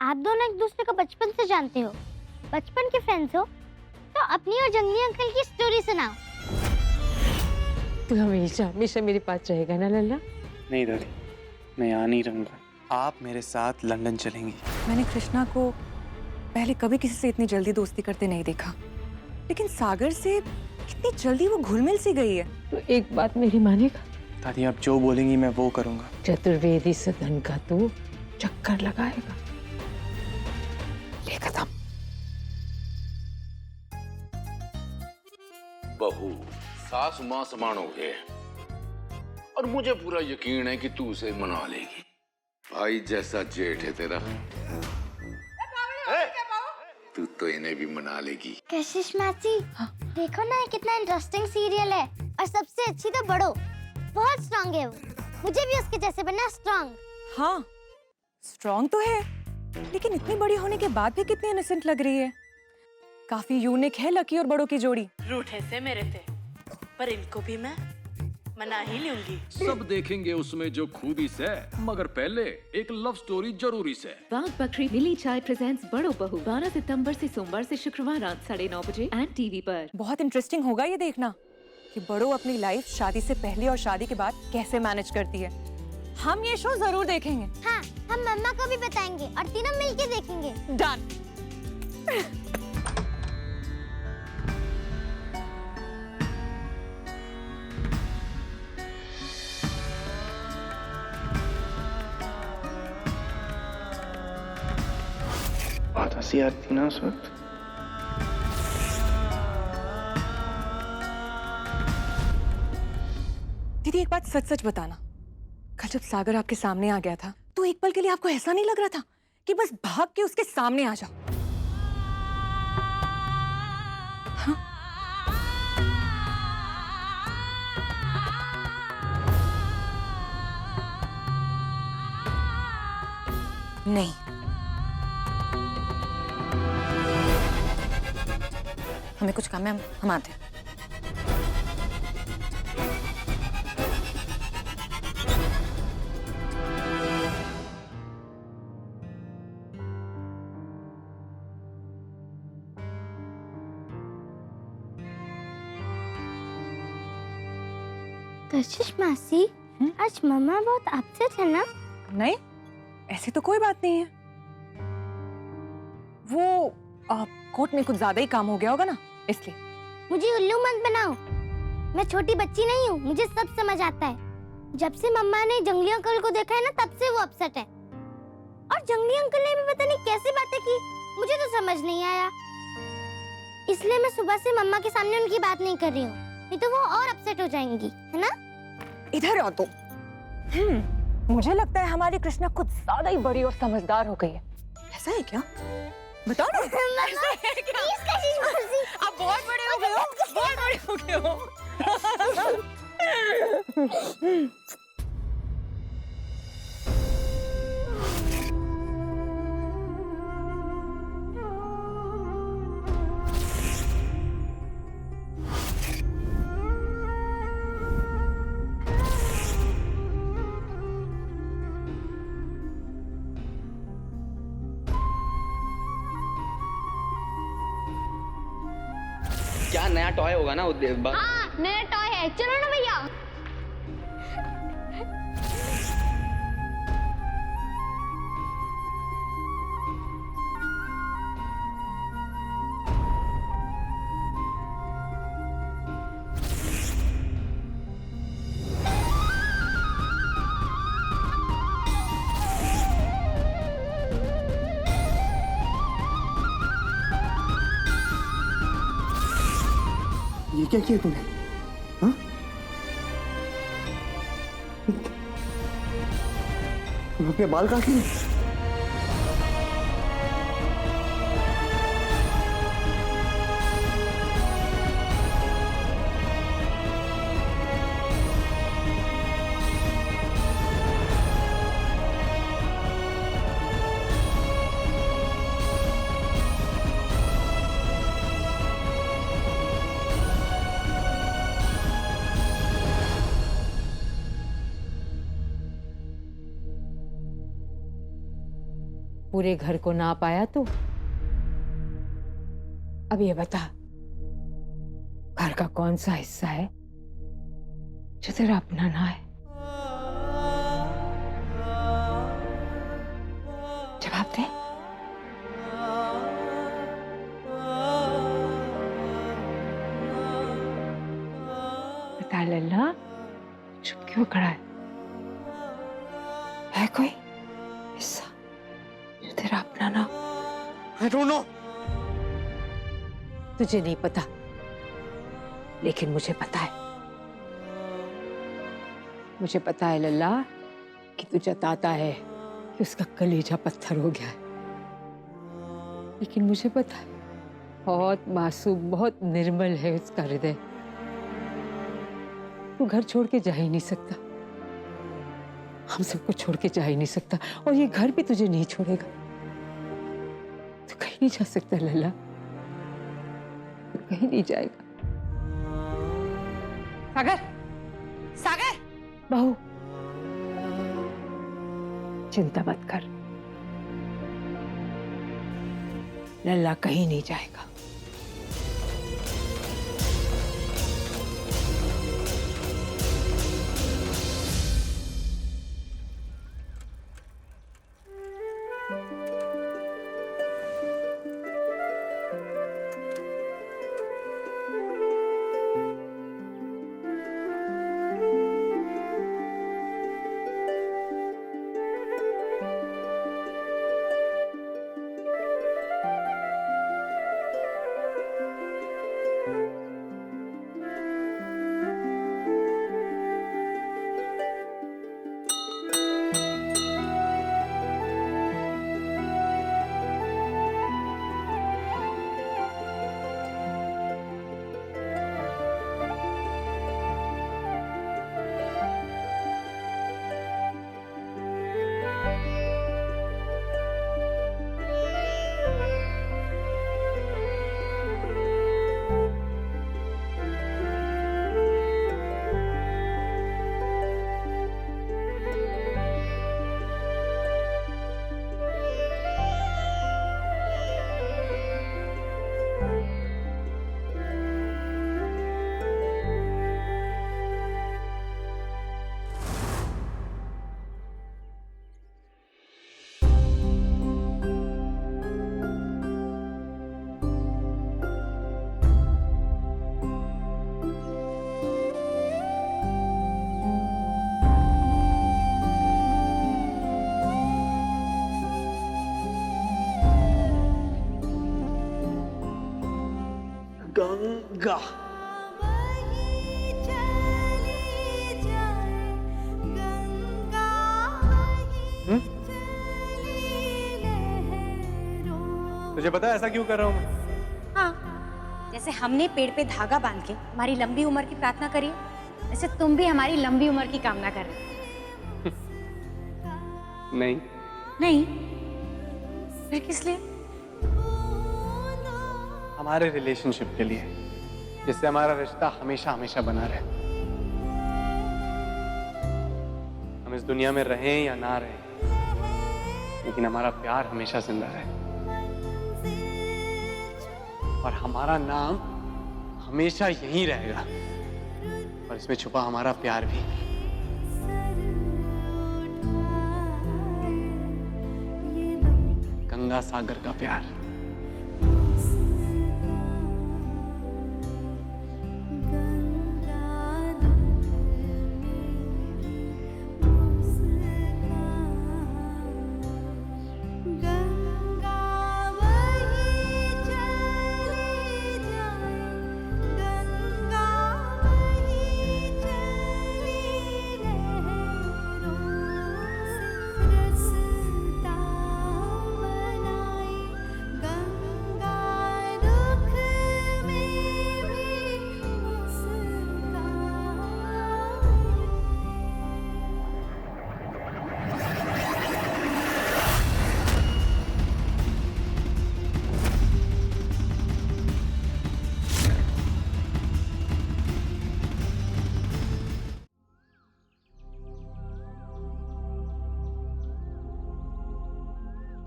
आप दोनों एक दूसरे को बचपन से जानते हो, बचपन के फ्रेंड्स हो, तो अपनी और जंगली अंकल की स्टोरी सुनाओ। तू हमेशा हमेशा मेरे पास रहेगा ना लल्ला? नहीं दादी, मैं यहाँ नहीं रहूँगा। आप मेरे साथ लंदन चलेंगी। मैंने कृष्णा को पहले कभी किसी से इतनी जल्दी दोस्ती करते नहीं देखा, लेकिन सागर से कितनी जल्दी वो घुल मिल सी गई है। तो एक बात मेरी मानेगा? दादी आप जो बोलेंगी मैं वो करूँगा। चतुर्वेदी सदन का तू चक्कर लगाएगा। ले खत्म। बहू सास मां समान हो गए और मुझे पूरा यकीन है कि तू उसे मना लेगी। भाई जैसा जेठ है तेरा, तू तो इन्हें भी मना लेगी। कशिश मासी, देखो ना ये कितना इंटरेस्टिंग सीरियल है, और सबसे अच्छी तो बड़ो, बहुत स्ट्रांग है वो। मुझे भी उसके जैसे बनना स्ट्रांग। हाँ, स्ट्रांग तो है, लेकिन इतनी बड़ी होने के बाद भी कितनी इनोसेंट लग रही है। काफी यूनिक है लकी और बड़ों की जोड़ी। रूठे से मेरे थे, पर इनको भी मैं मना ही लूंगी। सब देखेंगे उसमें जो खूबी से, मगर पहले एक लव स्टोरी जरूरी से। बाग बकरी मिली चाय प्रेजेंट्स बड़ो बहू 12 सितंबर से सोमवार से शुक्रवार रात 9:30 बजे एंड टीवी पर। बहुत इंटरेस्टिंग होगा ये देखना कि बड़ो अपनी लाइफ शादी से पहले और शादी के बाद कैसे मैनेज करती है। हम ये शो जरूर देखेंगे। हाँ, हम मम्मा को भी बताएंगे और तीनों मिलके देखेंगे। डन। बहुत हंसी आती ना उस वक्त। दीदी एक बात सच सच बताना, कल जब सागर आपके सामने आ गया था तो एक पल के लिए आपको ऐसा नहीं लग रहा था कि बस भाग के उसके सामने आ जाओ? हाँ? नहीं, हमें कुछ काम है, हम आते हैं। कशिश मासी, आज मम्मा बहुत अपसेट है ना? नहीं, ऐसी तो कोई बात नहीं है। वो कोर्ट में कुछ ज्यादा ही काम हो गया होगा ना, इसलिए। मुझे उल्लू मत बनाओ, मैं छोटी बच्ची नहीं हूँ, मुझे सब समझ आता है। जब से मम्मा ने जंगली अंकल को देखा है ना, तब से वो अपसेट है। और जंगली अंकल ने भी पता नहीं कैसी बातें की, मुझे तो समझ नहीं आया। इसलिए मैं सुबह से मम्मा के सामने उनकी बात नहीं कर रही हूँ, नहीं तो वो और अपसेट हो जाएंगी, है ना? इधर आओ तो। मुझे लगता है हमारी कृष्णा कुछ ज्यादा ही बड़ी और समझदार हो गई है। ऐसा है क्या? बताओ ना। ऐसा है क्या? प्लीज कशिश मासी। आप बहुत बड़े हो गए हो, बहुत बड़े हो गए हो। क्या नया टॉय होगा ना? हाँ, नया टॉय है, चलो ना भैया। ये क्या किया तूने? हाँ? तुम अपने बाल काट लिए? पूरे घर को ना पाया तो अब ये बता, घर का कौन सा हिस्सा है जो तेरा अपना ना है? जवाब दे। बता लल्ला, चुप क्यों खड़ा है कोई हिस्सा जो तेरा अपना ना? I don't know. तुझे नहीं पता, लेकिन मुझे पता है। मुझे पता है लल्ला कि तू जताता है कि उसका कलेजा पत्थर हो गया है, लेकिन मुझे पता है बहुत मासूम, बहुत निर्मल है उसका हृदय। तू घर छोड़ के जा ही नहीं सकता, हम सबको छोड़ के जा ही नहीं सकता, और ये घर भी तुझे नहीं छोड़ेगा। तू कहीं नहीं जा सकता लल्ला, तू कहीं नहीं जाएगा। सागर, सागर, बहू, चिंता मत कर, लल्ला कहीं नहीं जाएगा। गंगा। तुझे पता है ऐसा क्यों कर रहा हूँ मैं? हाँ, जैसे हमने पेड़ पे धागा बांध के हमारी लंबी उम्र की प्रार्थना करी, वैसे तुम भी हमारी लंबी उम्र की कामना कर रहे हो। नहीं। नहीं? फिर किस लिए? हमारे रिलेशनशिप के लिए, जिससे हमारा रिश्ता हमेशा हमेशा बना रहे। हम इस दुनिया में रहें या ना रहें, लेकिन हमारा प्यार हमेशा जिंदा रहे, और हमारा नाम हमेशा यहीं रहेगा, और इसमें छुपा हमारा प्यार भी। गंगा सागर का प्यार।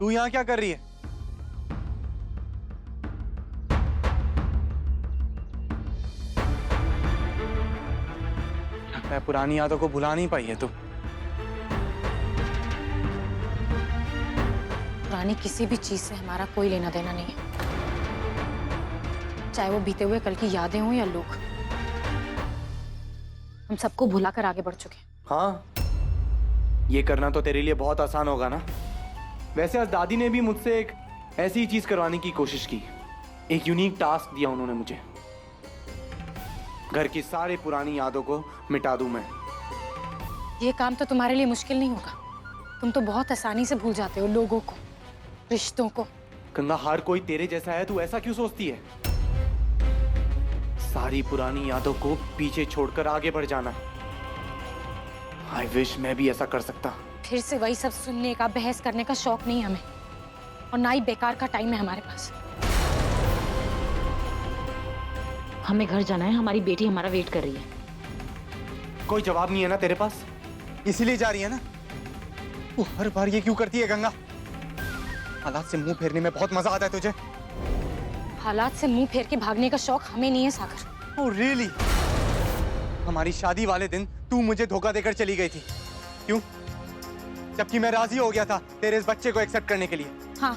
तू यहाँ क्या कर रही है? लगता है पुरानी यादों को भुला नहीं पाई है तू। पुरानी किसी भी चीज से हमारा कोई लेना देना नहीं है, चाहे वो बीते हुए कल की यादें हों या लोग। हम सबको भुलाकर आगे बढ़ चुके हैं। हाँ, ये करना तो तेरे लिए बहुत आसान होगा ना। वैसे आज दादी ने भी मुझसे एक ऐसी ही चीज करवाने की कोशिश की। एक यूनिक टास्क दिया उन्होंने मुझे, घर की सारी पुरानी यादों को मिटा दूं मैं। ये काम तो तुम्हारे लिए मुश्किल नहीं होगा, तुम तो बहुत आसानी से भूल जाते हो लोगों को, रिश्तों को। गंगा, हर कोई तेरे जैसा है, तू ऐसा क्यों सोचती है? सारी पुरानी यादों को पीछे छोड़कर आगे बढ़ जाना। आई विश मैं भी ऐसा कर सकता। फिर से वही सब सुनने का, बहस करने का शौक नहीं है हमें, और ना ही बेकार का टाइम है हमारे पास। हमें घर जाना है, हमारी बेटी हमारा वेट कर रही है। कोई जवाब नहीं है ना तेरे पास? इसीलिए जा रही है ना? तू हर बार ये क्यों करती है गंगा? हालात से मुंह फेरने में बहुत मजा आता है तुझे। हालात से मुंह फेर के भागने का शौक हमें नहीं है सागर। Oh really? हमारी शादी वाले दिन तू मुझे धोखा देकर चली गई थी, क्यों? जबकि मैं राजी हो गया था तेरे इस बच्चे को एक्सेप्ट करने के लिए। हाँ,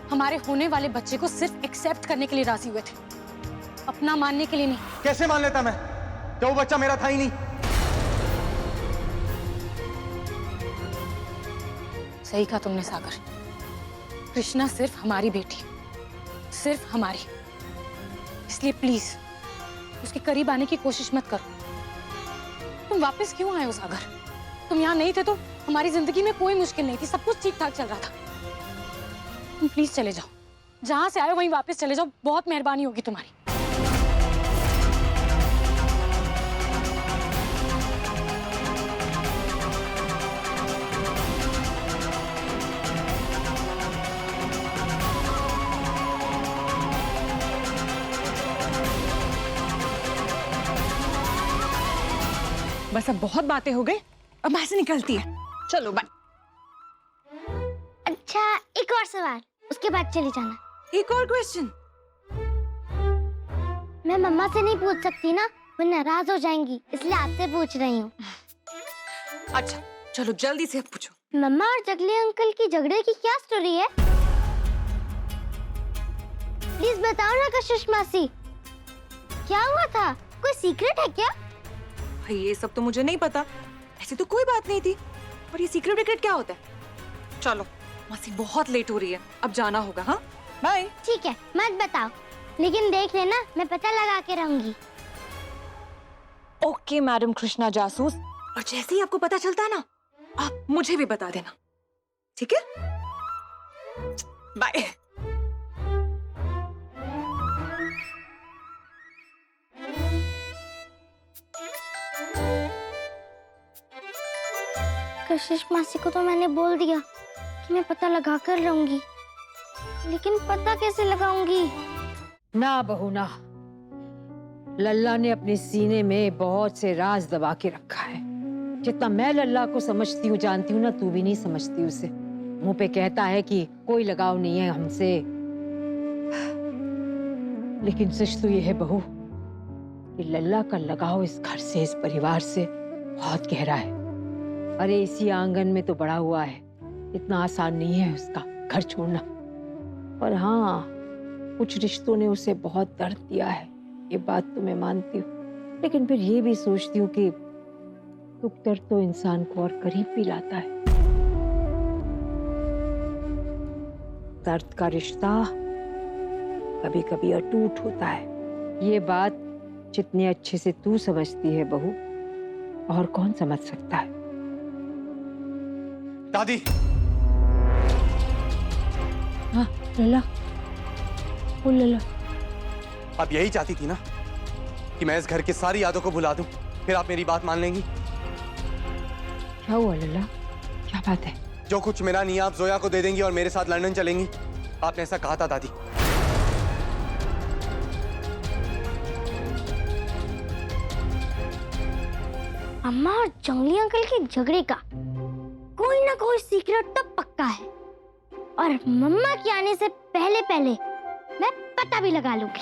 हमारे होने वाले बच्चे को सिर्फ एक्सेप्ट करने के लिए राजी हुए थे, अपना मानने के लिए नहीं। कैसे मान लेता मैं जब वो बच्चा मेरा था ही नहीं? सही कहा तुमने सागर, कृष्णा सिर्फ हमारी बेटी, सिर्फ हमारी। इसलिए प्लीज उसके करीब आने की कोशिश मत करो। तुम वापस क्यों आए हो सागर? तुम यहाँ नहीं थे तो हमारी जिंदगी में कोई मुश्किल नहीं थी, सब कुछ ठीक ठाक चल रहा था। तुम प्लीज चले जाओ, जहां से आए हो वहीं वापस चले जाओ, बहुत मेहरबानी होगी तुम्हारी। बस अब बहुत बातें हो गई, अब मैं से निकलती है। चलो बाय। अच्छा, एक और सवाल, उसके बाद चले जाना। एक और क्वेश्चन? मैं मम्मा से नहीं पूछ सकती ना, वो नाराज हो जाएंगी, इसलिए आपसे पूछ रही हूँ। अच्छा चलो जल्दी से पूछो। मम्मा और जगली अंकल की झगड़े की क्या स्टोरी है? प्लीज बताओ ना कशिश मासी, क्या हुआ था? कोई सीक्रेट है क्या? भाई ये सब तो मुझे नहीं पता, ऐसी तो कोई बात नहीं थी, पर ये सीक्रेट विक्रेट क्या होता है? चलो मासी बहुत लेट हो रही है, अब जाना होगा। हाँ बाय। ठीक है, मत बताओ, लेकिन देख लेना मैं पता लगा के रहूंगी। ओके मैडम कृष्णा जासूस, और जैसे ही आपको पता चलता है ना, आप मुझे भी बता देना, ठीक है? बाय। कशिश मासी को तो मैंने बोल दिया कि मैं पता लगा कर रहूंगी, लेकिन पता कैसे लगाऊंगी? ना बहू ना, लल्ला ने अपने सीने में बहुत से राज दबा के रखा है। जितना मैं लल्ला को समझती हूँ, जानती हूँ ना, तू भी नहीं समझती उसे। मुंह पे कहता है कि कोई लगाव नहीं है हमसे, लेकिन सच तो ये है बहू कि लल्ला का लगाव इस घर से, इस परिवार से बहुत गहरा है। अरे इसी आंगन में तो बड़ा हुआ है, इतना आसान नहीं है उसका घर छोड़ना। पर हाँ, कुछ रिश्तों ने उसे बहुत दर्द दिया है, ये बात तो मैं मानती हूँ, लेकिन फिर ये भी सोचती हूँ कि दुख दर्द तो इंसान को और करीब भी लाता है। दर्द का रिश्ता कभी कभी अटूट होता है। ये बात जितने अच्छे से तू समझती है बहू, और कौन समझ सकता है? दादी। हाँ लल्ला, बोल लल्ला। आप यही चाहती थी ना कि मैं इस घर की सारी यादों को भुला दूं, फिर आप मेरी बात मान लेंगी? क्या हुआ लल्ला, क्या बात है? जो कुछ मेरा नहीं आप जोया को दे देंगी और मेरे साथ लंदन चलेंगी, आपने ऐसा कहा था दादी। अम्मा और जंगली अंकल के झगड़े का कोई ना कोई सीक्रेट तो पक्का है। और मम्मा के आने से पहले पहले मैं पता भी लगा लूंगी।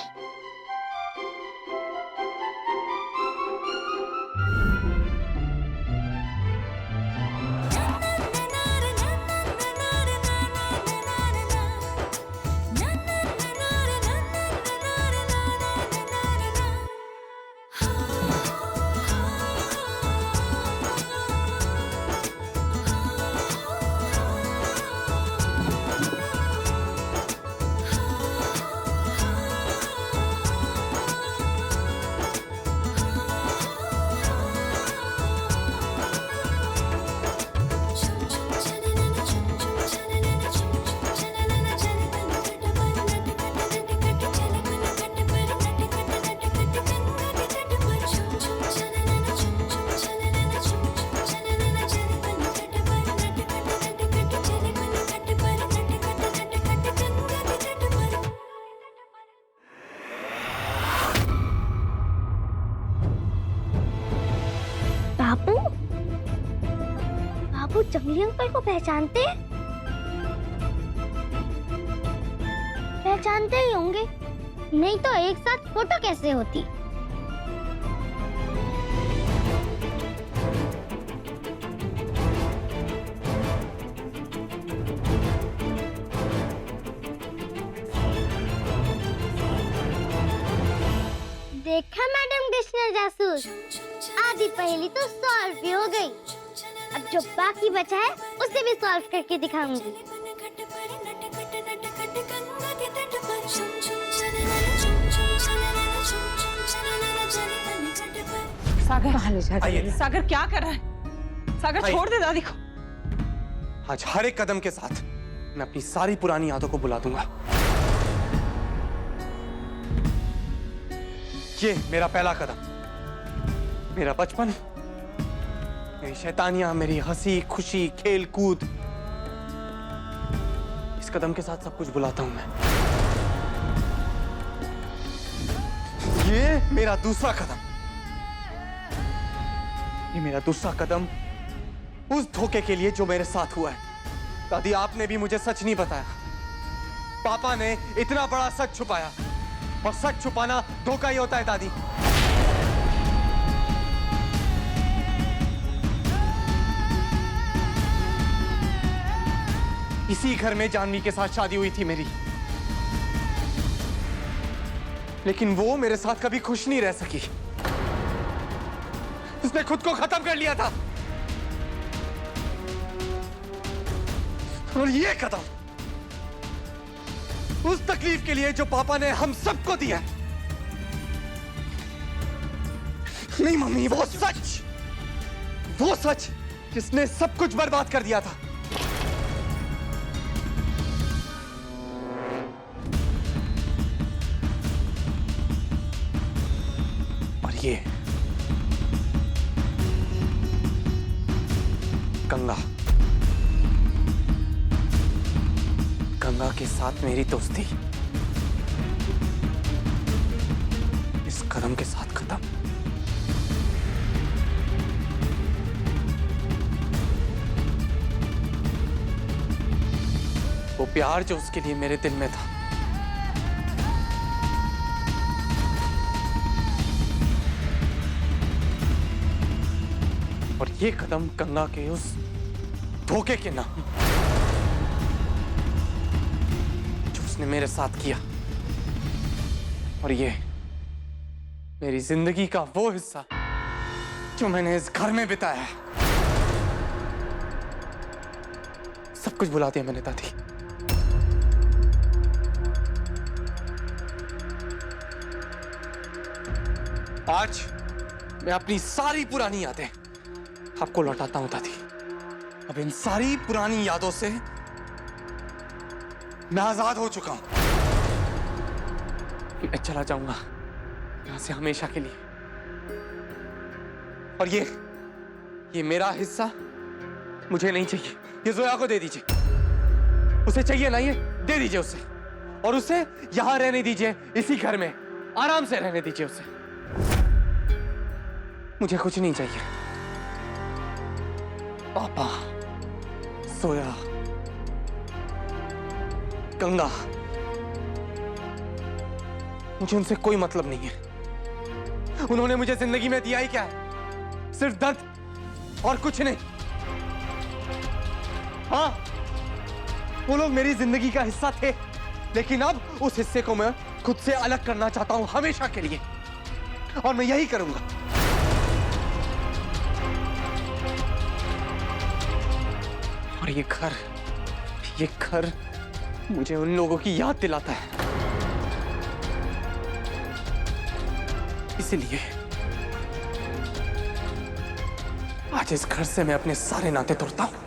बाबू, बाबू जंगली अंकल को पहचानते हैं? पहचानते ही होंगे, नहीं तो एक साथ फोटो कैसे होती? देखा मैडम कृष्णा जासूस, आधी पहेली तो सॉल्व भी हो गई। अब जो बाकी बचा है उसे भी सॉल्व करके दिखाऊंगी। सागर कहाँ ले जा रही है? सागर क्या कर रहा है? सागर छोड़ दे दादी को। आज हर एक कदम के साथ मैं अपनी सारी पुरानी यादों को बुला दूंगा। ये मेरा पहला कदम, मेरा बचपन, मेरी शैतानियां, मेरी हंसी खुशी, खेल कूद, इस कदम के साथ सब कुछ बुलाता हूं मैं। ये मेरा दूसरा कदम, ये मेरा दूसरा कदम उस धोखे के लिए जो मेरे साथ हुआ है। दादी, आपने भी मुझे सच नहीं बताया। पापा ने इतना बड़ा सच छुपाया, और सच छुपाना धोखा ही होता है दादी। इसी घर में जानवी के साथ शादी हुई थी मेरी, लेकिन वो मेरे साथ कभी खुश नहीं रह सकी। उसने खुद को खत्म कर लिया था। और ये कदम उस तकलीफ के लिए जो पापा ने हम सबको दिया। नहीं मम्मी, वो सच जिसने सब कुछ बर्बाद कर दिया था। और ये गंगा के साथ मेरी दोस्ती इस कदम के साथ खत्म। वो प्यार जो उसके लिए मेरे दिल में था, और ये कदम गंगा के उस धोखे के नाम जो उसने मेरे साथ किया। और ये मेरी जिंदगी का वो हिस्सा जो मैंने इस घर में बिताया है। सब कुछ भुला दिया मैंने दादी। आज मैं अपनी सारी पुरानी यादें आपको लौटाता हूं दादी। अब इन सारी पुरानी यादों से मैं आजाद हो चुका हूं। मैं चला जाऊंगा यहां से हमेशा के लिए। और ये मेरा हिस्सा मुझे नहीं चाहिए। ये जोया को दे दीजिए। उसे चाहिए ना, ये दे दीजिए उसे। और उसे यहां रहने दीजिए, इसी घर में आराम से रहने दीजिए उसे। मुझे कुछ नहीं चाहिए। पापा, सोया, गंगा, मुझे उनसे कोई मतलब नहीं है। उन्होंने मुझे जिंदगी में दिया ही क्या है? सिर्फ दर्द और कुछ नहीं। हाँ, वो लोग मेरी जिंदगी का हिस्सा थे, लेकिन अब उस हिस्से को मैं खुद से अलग करना चाहता हूं हमेशा के लिए, और मैं यही करूंगा। और ये घर मुझे उन लोगों की याद दिलाता है। इसीलिए आज इस घर से मैं अपने सारे नाते तोड़ता हूं।